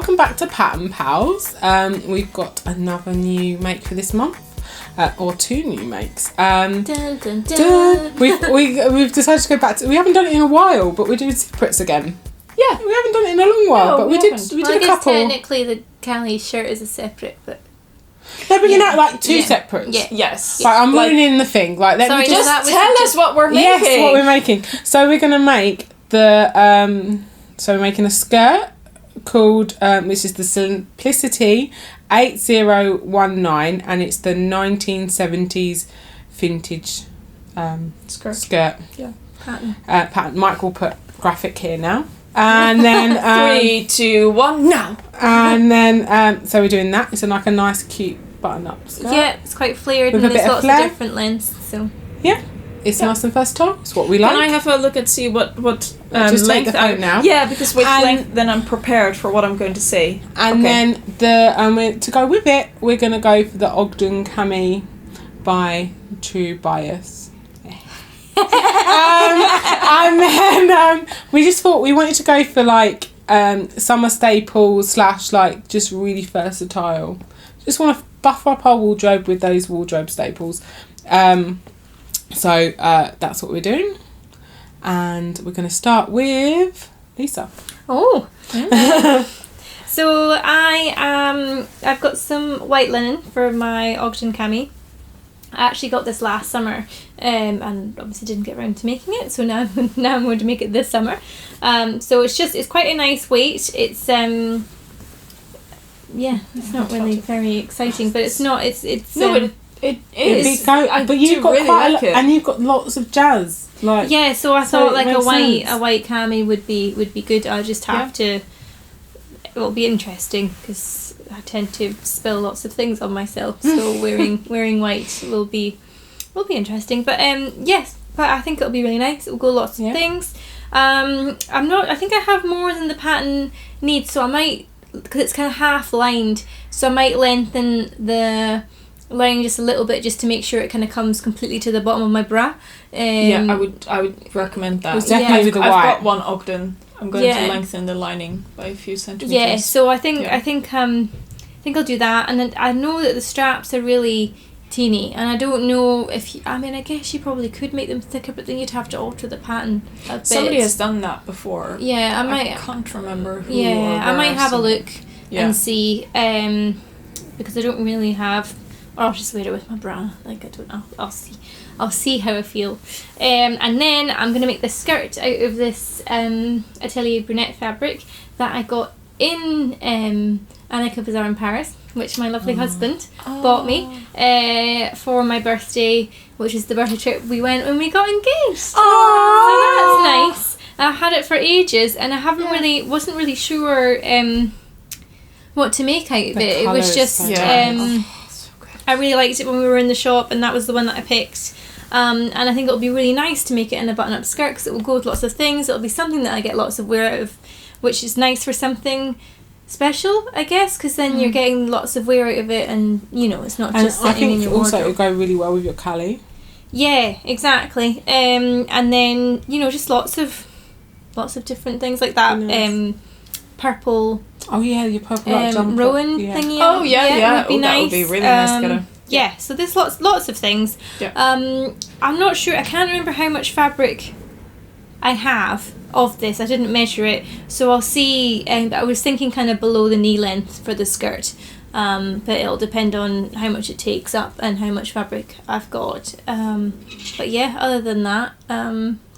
welcome back to Pattern Pals. We've got another new make for this month, or 2 new makes. Dun, dun, dun. We've decided to go back to. We haven't done it in a while, but we're doing separates again. Yeah, we haven't done it in a long while, but we did. We did a couple. Technically, the Cami shirt is a separate, but. They're bringing out like 2 separates. Yeah. Yes. Like, I'm ruining the thing. Like, let me just tell us what we're making. Yes, what we're making. So we're gonna make the. So we're making a skirt called, which is the Simplicity 8019, and it's the 1970s vintage skirt. Yeah. Pattern. Pattern. Mike will put graphic here now. And then 3, 2, 1, now. And then so we're doing that. It's like a nice, cute button-up skirt. Yeah, it's quite flared With and a bit there's of lots flare. of different lengths. So Yeah, it's nice and versatile. It's what we like. Can I have a look and see what Just take length the phone now. Yeah, because with And- length, then I'm prepared for what I'm going to say. And then to go with it, we're gonna go for the Ogden Cami by True Bias. And then we just thought we wanted to go for like summer staples / like just really versatile. Just want to buff up our wardrobe with those wardrobe staples. So that's what we're doing, and we're going to start with Lisa. Oh. So I've got some white linen for my Ogden Cami. I actually got this last summer, and obviously didn't get around to making it. So now I'm going to make it this summer. So it's quite a nice weight. It's it's not really very exciting, but it's not. It's no, it is. But you've got really quite like it. and you've got lots of jazz. Like yeah. So I thought like a makes white sense. cami would be good. I just have to. It'll be interesting because I tend to spill lots of things on myself. So wearing white will be interesting. But yes, but I think it'll be really nice. It'll go lots of things. I think I have more than the pattern needs, so I might, because it's kind of half lined, so I might lengthen the lining just a little bit just to make sure it kind of comes completely to the bottom of my bra. I would recommend that. It's definitely with the white. I've got one Ogden. I'm going to lengthen the lining by a few centimeters. Yeah, so I think I'll do that, and then I know that the straps are really teeny, and I don't know if I guess you probably could make them thicker, but then you'd have to alter the pattern a bit. Somebody has done that before. Yeah, I can't remember who. Yeah, or where I might have a look and see, because I don't really have. Or I'll just wear it with my bra. Like I don't know. I'll see. I'll see how I feel. And then I'm gonna make the skirt out of this Atelier Brunette fabric that I got in Annika Bazaar in Paris, which my lovely husband bought me for my birthday, which is the birthday trip we went when we got engaged. So that's nice. I've had it for ages, and I wasn't really sure what to make out of it. It was just I really liked it when we were in the shop, and that was the one that I picked. And I think it'll be really nice to make it in a button-up skirt because it will go with lots of things. It'll be something that I get lots of wear out of, which is nice for something special, I guess, because then you're getting lots of wear out of it, and it's not just sitting in your wardrobe. Also it'll go really well with your Cali. Yeah, exactly. And then just lots of different things like that. Nice. Purple. Oh yeah, your purple jumper. Rowan thingy. Oh yeah. Would be nice. That would be really nice together. Yeah, so there's lots of things. Yeah. I'm not sure. I can't remember how much fabric I have of this. I didn't measure it, so I'll see. I was thinking kind of below the knee length for the skirt, but it'll depend on how much it takes up and how much fabric I've got. But yeah, other than that,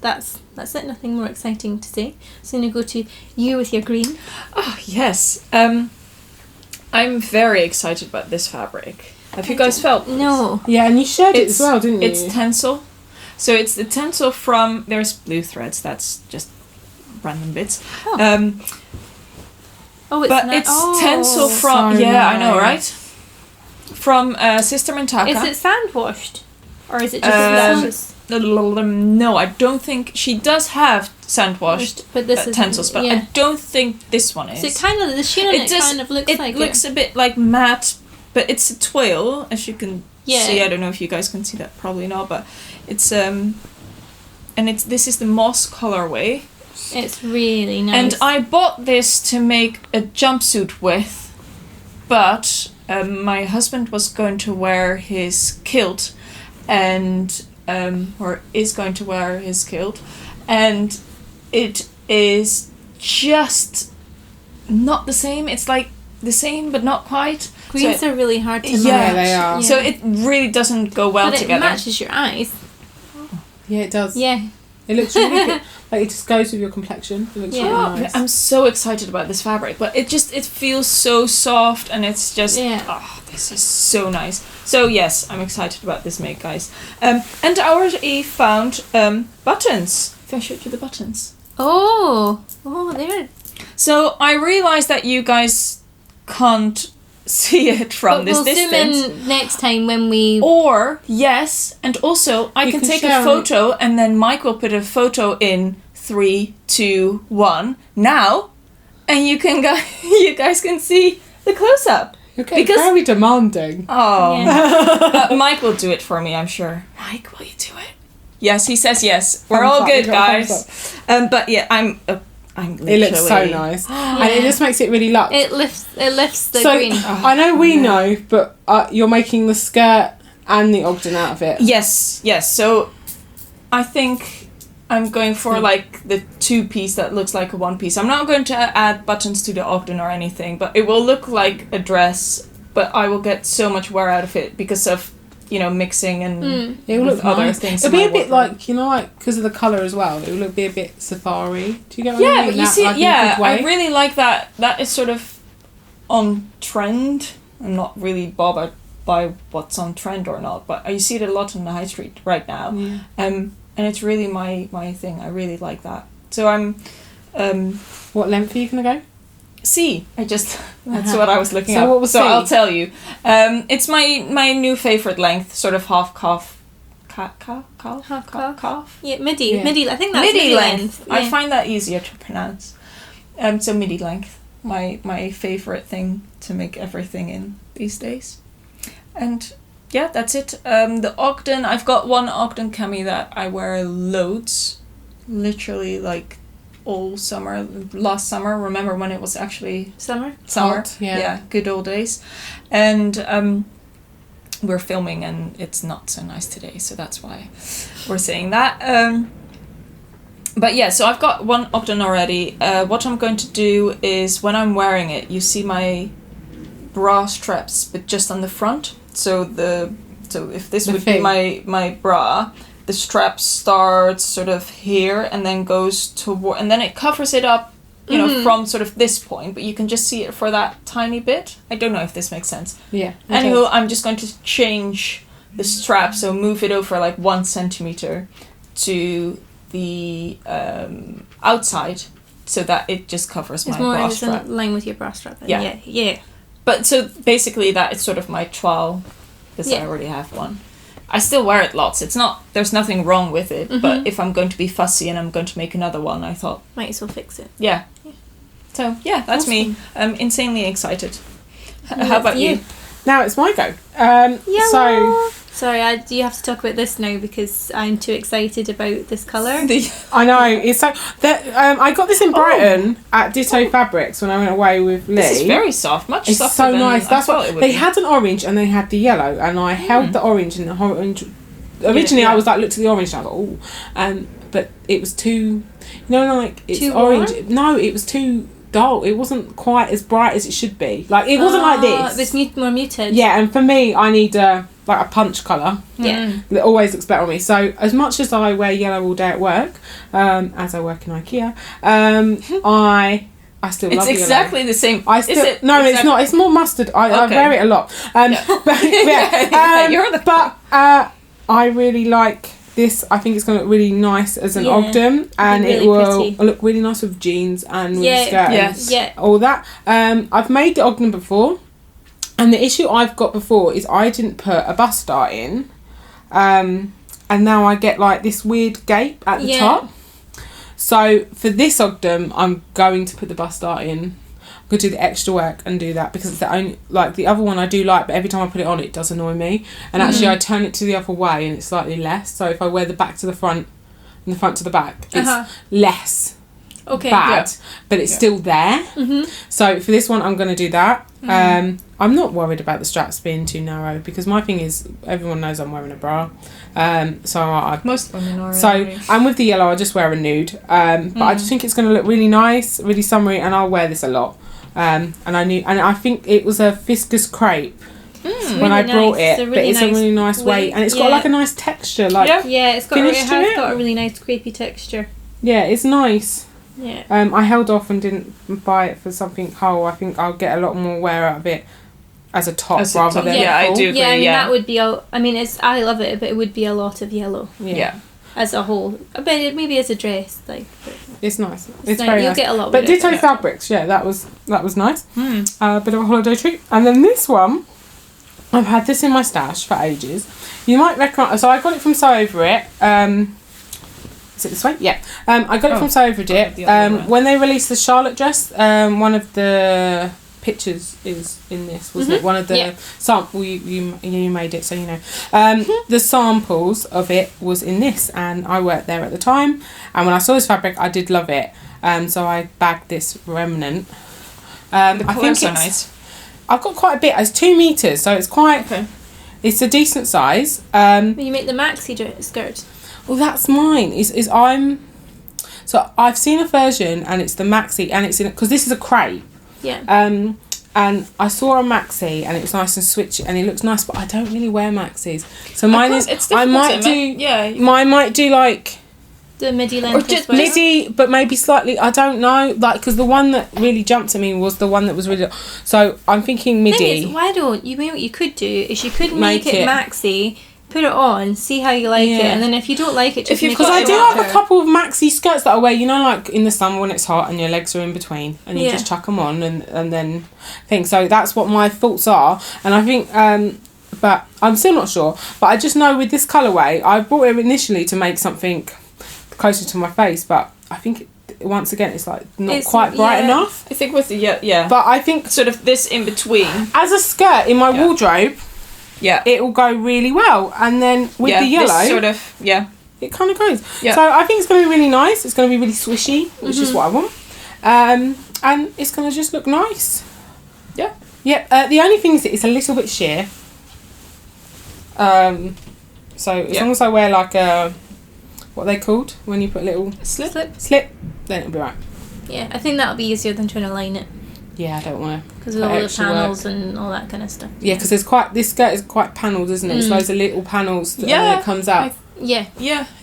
that's it. Nothing more exciting to say. So I'm gonna go to you with your green. Oh yes. I'm very excited about this fabric. Have you guys felt this? No. Yeah, and you shared it as well, didn't you? It's tencel. So it's the tencel from, there's blue threads, that's just random bits. Oh. But it's tencel from, I know, right? From Sister Mintaka. Is it sand washed? Or is it just no, I don't think, she does have sand washed but this tencils, but I don't think this one is. So it kind of, the sheen on it kind of looks like it. It looks a bit like matte, but it's a twill, as you can see. I don't know if you guys can see that, probably not, but it's this is the moss colorway, It's really nice. And I bought this to make a jumpsuit with, but my husband was going to wear his kilt, and or is going to wear his kilt, and it is just not the same. It's like the same, but not quite. Greens are really hard to match. Yeah, they are. So it really doesn't go well but together. It matches your eyes. Yeah, it does. Yeah. It looks really good. Like, it just goes with your complexion. It looks really nice. I'm so excited about this fabric, but it feels so soft, and it's just this is so nice. So yes, I'm excited about this make, guys. And I already found buttons. If I showed you the buttons. Oh, there. So I realized that you guys can't see it from this distance. We'll zoom in next time when we... Or, yes, and also I can take a photo and then Mike will put a photo in 3, 2, 1 now, and you guys can see the close-up. Okay, very demanding. Oh. Yeah. Mike will do it for me, I'm sure. Mike, will you do it? Yes, he says yes. We're all good, guys. But yeah, I'm literally... It looks so nice. And it just makes it really luxe. It lifts the so, green. I know we know, but you're making the skirt and the Ogden out of it. Yes. So I think I'm going for like the 2-piece that looks like a 1-piece. I'm not going to add buttons to the Ogden or anything, but it will look like a dress, but I will get so much wear out of it because of, mixing and it will look other nice. things. It'll be a bit like, because of the colour as well, it will be a bit safari. Do you get what I mean? But you see, I really like that. That is sort of on trend. I'm not really bothered by what's on trend or not, but you see it a lot on the high street right now. Yeah. And it's really my thing. I really like that. So I'm... what length are you going to go? C. That's what I was looking at. What was so C? I'll tell you. It's my new favorite length, sort of half calf. Half Calf? Yeah, midi. Yeah. Midi. I think that's midi length. I find that easier to pronounce. So midi length. My favorite thing to make everything in these days. And yeah, that's it. The Ogden, I've got one Ogden Cami that I wear loads. Literally like all summer. Last summer, remember when it was actually summer? Hot, yeah. Good old days. And we're filming and it's not so nice today, so that's why we're saying that. But yeah, so I've got one Ogden already. What I'm going to do is when I'm wearing it, you see my bra straps, but just on the front. So if this would be my bra, the strap starts sort of here and then goes toward, and then it covers it up, from sort of this point, but you can just see it for that tiny bit. I don't know if this makes sense. Yeah. Anywho, I'm just going to change the strap, so move it over like 1 centimeter to the outside, so that it just covers my bra strap. It's in line with your bra strap. Then. Yeah. Yeah. But so basically that is sort of my trowel, because I already have one. I still wear it lots. There's nothing wrong with it, but if I'm going to be fussy and I'm going to make another one, I thought... Might as well fix it. Yeah. So, yeah, that's me. I'm insanely excited. How about you? Now it's my go. Sorry, do you have to talk about this now because I'm too excited about this colour? I know, it's so... I got this in Brighton at Ditto Fabrics when I went away with Lee. This is very soft, much it's softer so than nice. That's I thought what it would they be. had an orange and they had the yellow, and I held the orange and the orange. Originally, I was like, looked at the orange and I was like, oh, but it was too, it's too orange. warm? No, it was too dull. It wasn't quite as bright as it should be. Like it wasn't like this. It was more muted. Yeah, and for me, I need a punch colour. Yeah. It always looks better on me. So as much as I wear yellow all day at work, as I work in IKEA, I still love It's exactly yellow. the same. It's not. It's more mustard. I wear it a lot. But I really like this. I think it's going to look really nice as an Ogden, and really it will pretty. look really nice with jeans and with skirt and all that. I've made the Ogden before, and the issue I've got before is I didn't put a bust dart in, and now I get like this weird gape at the top. So for this Ogden, I'm going to put the bust dart in. I'm going to do the extra work and do that because it's the only, like the other one I do like, but every time I put it on it does annoy me. And actually I turn it to the other way and it's slightly less. So if I wear the back to the front and the front to the back, it's less. Okay. bad, but it's still there. Mhm. So for this one, I'm going to do that. I'm not worried about the straps being too narrow because my thing is everyone knows I'm wearing a bra. Most women are. So and with the yellow, I just wear a nude. But I just think it's going to look really nice, really summery, and I'll wear this a lot. And I think it was a viscous crepe. When I brought it, but it's a really nice weight, and it's got like a nice texture, like it's got got a really nice crepey texture. Yeah, it's nice. Yeah. I held off and didn't buy it for something whole. I think I'll get a lot more wear out of it as a top rather than I do agree. Yeah, I mean that would be I love it, but it would be a lot of yellow. Yeah. As a whole, but maybe as a dress, like. It's nice. It's nice. very You'll nice. get a lot. But ditto fabrics, that was nice. A bit of a holiday treat. And then this one, I've had this in my stash for ages. You might recognise. So I got it from Sew Over It. Is it this way? Yeah. I got it from Sew Over It. When they released the Charlotte dress, one of the pictures is in this, wasn't it? One of the sample you made it, so you know. The samples of it was in this, and I worked there at the time. And when I saw this fabric, I did love it. So I bagged this remnant. The I colours are nice. I've got quite a bit. It's 2 meters, so it's quite. Okay. It's a decent size. You make the maxi skirt. Well, that's mine. So I've seen a version, and it's the maxi, and it's in because this is a crepe. Yeah. And I saw a maxi, and it was nice and switchy, and it looks nice, but I don't really wear maxis. So mine is. I might do like. The midi length. Or just midi, but maybe slightly. I don't know, like because the one that really jumped at me was the one that was really. So I'm thinking midi. Why don't you? What you could do is you could make it maxi. Put it on, see how you like it, and then if you don't like it, just make it because I do have a couple of maxi skirts that I wear, you know, like in the summer when it's hot and your legs are in between, and you just chuck them on and then think. So that's what my thoughts are, and I think, but I'm still not sure. But I just know with this colourway, I bought it initially to make something closer to my face, but I think once again it's like not quite bright enough. I think with the but I think sort of this in between as a skirt in my wardrobe. Yeah, it will go really well, and then with the yellow, this sort of it kind of goes. Yeah. So I think it's going to be really nice. It's going to be really swishy, which is what I want, and it's going to just look nice. Yeah. Yeah. The only thing is it's a little bit sheer. So as long as I wear like a, what are they called when you put a little slip, then it'll be right. Yeah, I think that'll be easier than trying to line it. Yeah, I don't want to. Because of all the panels and all that kind of stuff. Yeah, because this skirt is quite panelled, isn't it? It's loads of little panels that comes out. Yeah.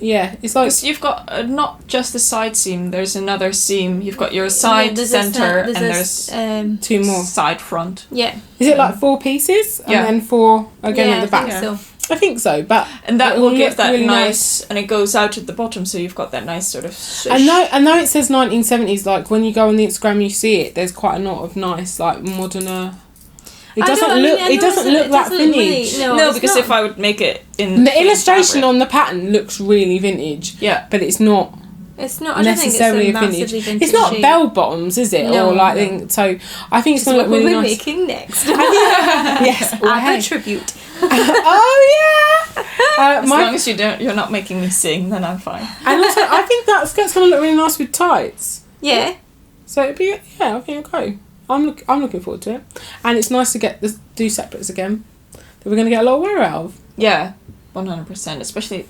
It's like you've got not just the side seam. There's another seam. You've got your side center, and there's 2 more side front. Yeah. Is it like 4 pieces and then 4 again at the back? I think so, but and that will give that really nice, and it goes out at the bottom, so you've got that nice sort of swish. I know it says 1970s. Like when you go on the Instagram, you see it. There's quite a lot of nice, like moderner. It doesn't look that vintage. Really, no, because if I would make it in the illustration on the pattern looks really vintage. Yeah, but it's not. It's not necessarily a vintage. It's not bell bottoms, is it? No, or like so. I think it's going to look really nice. What we're making next. Yes, a tribute. Oh yeah. As long as you're not making me sing, then I'm fine. And also, I think that skirt's going to look really nice with tights. Yeah. So it'd be I think okay. I'm looking forward to it, and it's nice to get do separates again. That we're going to get a lot of wear out of. Yeah, 100%. Especially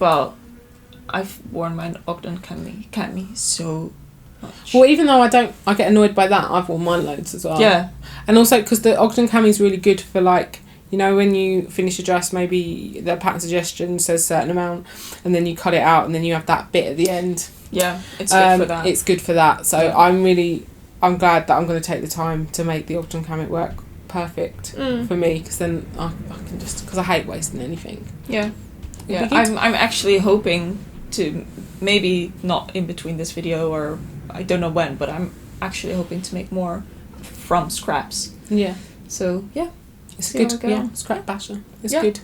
I've worn my Ogden Cami so much. Well, even though I get annoyed by that. I've worn mine loads as well. Yeah, and also because the Ogden Cami is really good for like. You know, when you finish a dress, maybe the pattern suggestion says a certain amount, and then you cut it out, and then you have that bit at the end. Yeah, it's good for that. It's good for that. So I'm glad that I'm going to take the time to make the Ogden Cami work perfect for me, because then I can just, because I hate wasting anything. Yeah. I'm actually hoping to, maybe not in between this video or I don't know when, but I'm actually hoping to make more from scraps. Yeah. So yeah. It's good, scrap basher. It's good.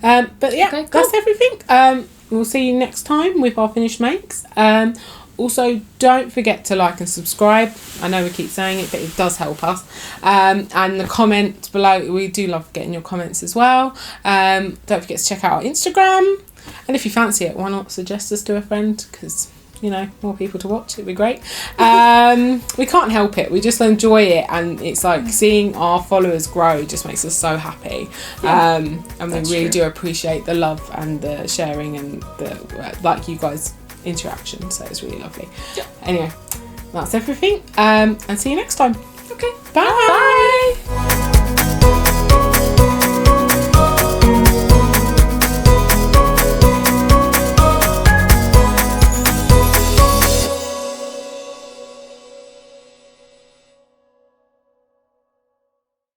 But yeah, okay, cool. That's everything. We'll see you next time with our finished makes. Also, don't forget to like and subscribe. I know we keep saying it, but it does help us. And the comment below, we do love getting your comments as well. Don't forget to check out our Instagram. And if you fancy it, why not suggest us to a friend? Because more people to watch. It'd be great. We can't help it. We just enjoy it, and it's like seeing our followers grow just makes us so happy. And we really do appreciate the love and the sharing and the like you guys interaction. So it's really lovely. Yeah. Anyway, that's everything. And see you next time. Okay. Bye. Bye.